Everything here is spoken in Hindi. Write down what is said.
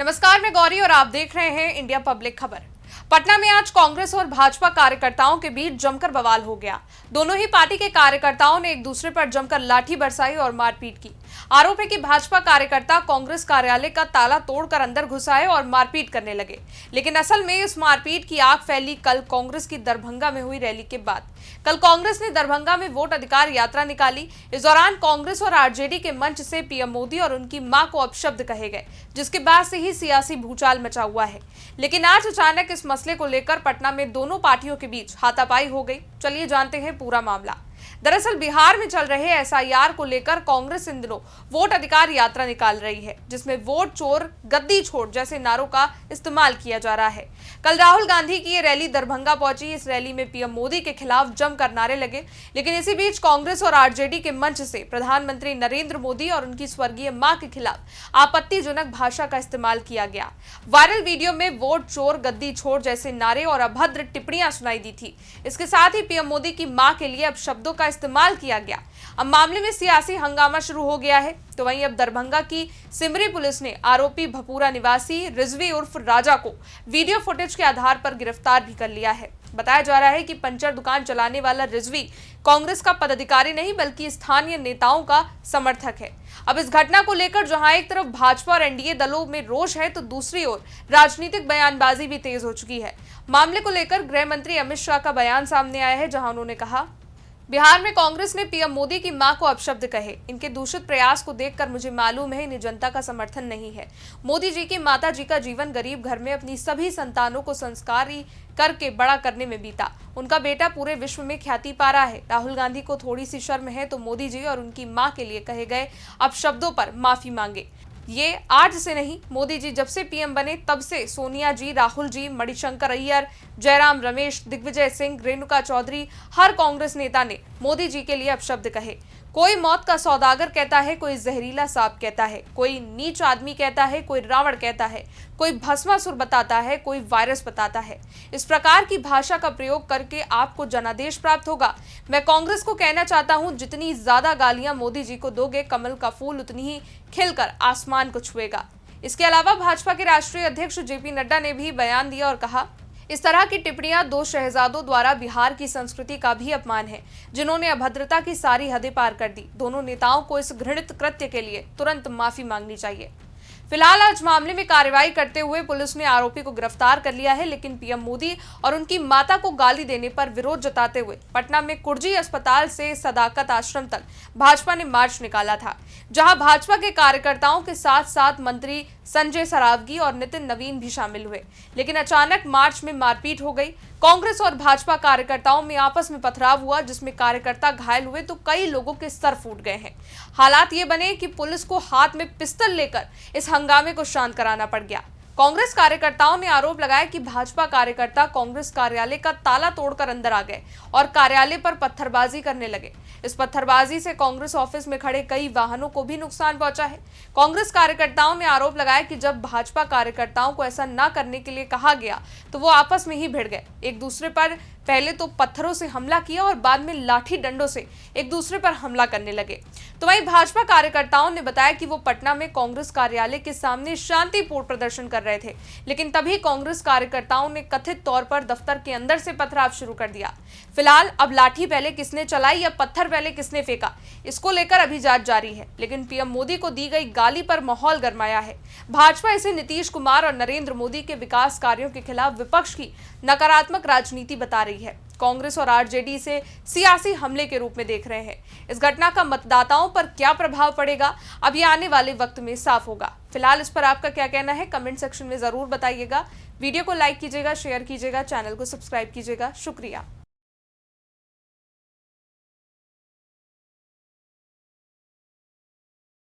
नमस्कार, मैं गौरी और आप देख रहे हैं इंडिया पब्लिक खबर। पटना में आज कांग्रेस और भाजपा कार्यकर्ताओं के बीच जमकर बवाल हो गया। दोनों ही पार्टी के कार्यकर्ताओं ने एक दूसरे पर जमकर लाठी बरसाई और मारपीट की। आरोप है कि भाजपा कार्यकर्ता कांग्रेस कार्यालय का ताला तोड़कर अंदर घुस आए और मारपीट करने लगे, लेकिन असल में इस मारपीट की आग फैली कल कांग्रेस की दरभंगा में हुई रैली के बाद। कल कांग्रेस ने दरभंगा में वोट अधिकार यात्रा निकाली। इस दौरान कांग्रेस और आरजेडी के मंच से पीएम मोदी और उनकी मां को अपशब्द कहे गए, जिसके बाद से ही सियासी भूचाल मचा हुआ है। लेकिन आज अचानक इस मसले को लेकर पटना में दोनों पार्टियों के बीच हाथापाई हो गई। चलिए जानते हैं पूरा मामला। दरअसल बिहार में चल रहे एसआईआर को लेकर कांग्रेस इन दिनों वोट अधिकार यात्रा निकाल रही है, जिसमें वोट चोर गद्दी छोड़ जैसे नारों का इस्तेमाल किया जा रहा है। कल राहुल गांधी की ये रैली दरभंगा पहुंची। इस रैली में पीएम मोदी के खिलाफ जमकर नारे लगे, लेकिन इसी बीच कांग्रेस और आरजेडी के मंच से प्रधानमंत्री नरेंद्र मोदी और उनकी स्वर्गीय मां के खिलाफ आपत्तिजनक भाषा का इस्तेमाल किया गया। वायरल वीडियो में वोट चोर गद्दी छोड़ जैसे नारे और अभद्र टिप्पणियां सुनाई दी थी। इसके साथ ही पीएम मोदी की मां के लिए अपशब्दों का इस्तेमाल किया गया। अब मामले में सियासी हंगामा शुरू हो गया है। तो वहीं अब दरभंगा की सिमरी पुलिस ने आरोपी भपूरा निवासी रिजवी उर्फ राजा को वीडियो फुटेज के आधार पर गिरफ्तार भी कर लिया है। बताया जा रहा है कि पंचर दुकान चलाने वाला रिजवी कांग्रेस का पदाधिकारी नहीं बल्कि स्थानीय नेताओं का समर्थक है। अब इस घटना को लेकर जहां एक तरफ भाजपा और एनडीए दलों में रोष है, तो दूसरी ओर राजनीतिक बयानबाजी भी तेज हो चुकी है। मामले को लेकर गृह मंत्री अमित शाह का बयान सामने आया है, जहां उन्होंने कहा, बिहार में कांग्रेस ने पीएम मोदी की मां को अपशब्द कहे। इनके दूषित प्रयास को देखकर मुझे मालूम है इन्हें जनता का समर्थन नहीं है। मोदी जी की माता जी का जीवन गरीब घर में अपनी सभी संतानों को संस्कारी करके बड़ा करने में बीता। उनका बेटा पूरे विश्व में ख्याति पा रहा है। राहुल गांधी को थोड़ी सी शर्म है तो मोदी जी और उनकी मां के लिए कहे गए अपशब्दों पर माफी मांगे। ये आज से नहीं, मोदी जी जब से पीएम बने तब से सोनिया जी, राहुल जी, मणिशंकर अय्यर, जयराम रमेश, दिग्विजय सिंह, रेणुका चौधरी, हर कांग्रेस नेता ने मोदी जी के लिए अपशब्द कहे। कोई मौत का सौदागर कहता है, कोई जहरीला सांप कहता है, कोई नीच आदमी कहता है, कोई रावण कहता है, कोई भस्मासुर बताता है, कोई वायरस बताता है। इस प्रकार की भाषा का प्रयोग करके आपको जनादेश प्राप्त होगा। मैं कांग्रेस को कहना चाहता हूं, जितनी ज्यादा गालियां मोदी जी को दोगे, कमल का फूल उतनी ही खिलकर आसमान को छुएगा। इसके अलावा भाजपा के राष्ट्रीय अध्यक्ष जेपी नड्डा ने भी बयान दिया और कहा, इस तरह की टिप्पणियां दो शहजादों द्वारा बिहार की संस्कृति का भी अपमान है, जिन्होंने अभद्रता की सारी हदें पार कर दी। दोनों नेताओं को इस घृणित कृत्य के लिए तुरंत माफी मांगनी चाहिए। फिलहाल आज मामले में कार्रवाई करते हुए पुलिस ने आरोपी को गिरफ्तार कर लिया है, लेकिन पीएम मोदी और उनकी माता को गाली देने पर विरोध जताते हुए पटना में कुर्जी अस्पताल से सदाकत आश्रम तक भाजपा ने मार्च निकाला था, जहां भाजपा के कार्यकर्ताओं के साथ साथ मंत्री संजय सरावगी और नितिन नवीन भी शामिल हुए। लेकिन अचानक मार्च में मारपीट हो गई। कांग्रेस और भाजपा कार्यकर्ताओं में आपस में पथराव हुआ, जिसमें कार्यकर्ता घायल हुए तो कई लोगों के सर फूट गए हैं। हालात ये बने कि पुलिस को हाथ में पिस्तौल लेकर इस हंगामे को शांत कराना पड़ गया। कांग्रेस कार्यकर्ताओं ने आरोप लगाया कि भाजपा कार्यकर्ता कांग्रेस कार्यालय का ताला तोड़कर अंदर आ गए और कार्यालय पर पत्थरबाजी करने लगे। इस पत्थरबाजी से कांग्रेस ऑफिस में खड़े कई वाहनों को भी नुकसान पहुंचा है। कांग्रेस कार्यकर्ताओं ने आरोप लगाया कि जब भाजपा कार्यकर्ताओं को ऐसा न करने के लिए कहा गया तो वो आपस में ही भिड़ गए। एक दूसरे पर पहले तो पत्थरों से हमला किया और बाद में लाठी डंडों से एक दूसरे पर हमला करने लगे। तो वहीं भाजपा कार्यकर्ताओं ने बताया कि वो पटना में कांग्रेस कार्यालय के सामने शांतिपूर्ण प्रदर्शन कर रहे थे, लेकिन तभी कांग्रेस कार्यकर्ताओं ने कथित तौर पर दफ्तर के अंदर से पथराव शुरू कर दिया। फिलहाल अब लाठी पहले किसने चलाई या पत्थर पहले किसने फेंका, इसको लेकर अभी जांच जारी है, लेकिन पीएम मोदी को दी गई गाली पर माहौल गरमाया है। भाजपा इसे नीतीश कुमार और नरेंद्र मोदी के विकास कार्यों के खिलाफ विपक्ष की नकारात्मक राजनीति बता रही है। कांग्रेस और आरजेडी इसे सियासी हमले के रूप में देख रहे हैं। इस घटना का मतदाताओं पर क्या प्रभाव पड़ेगा, अब ये आने वाले वक्त में साफ होगा। फिलहाल इस पर आपका क्या कहना है, कमेंट सेक्शन में जरूर बताइएगा। वीडियो को लाइक कीजिएगा, शेयर कीजिएगा, चैनल को सब्सक्राइब कीजिएगा। शुक्रिया।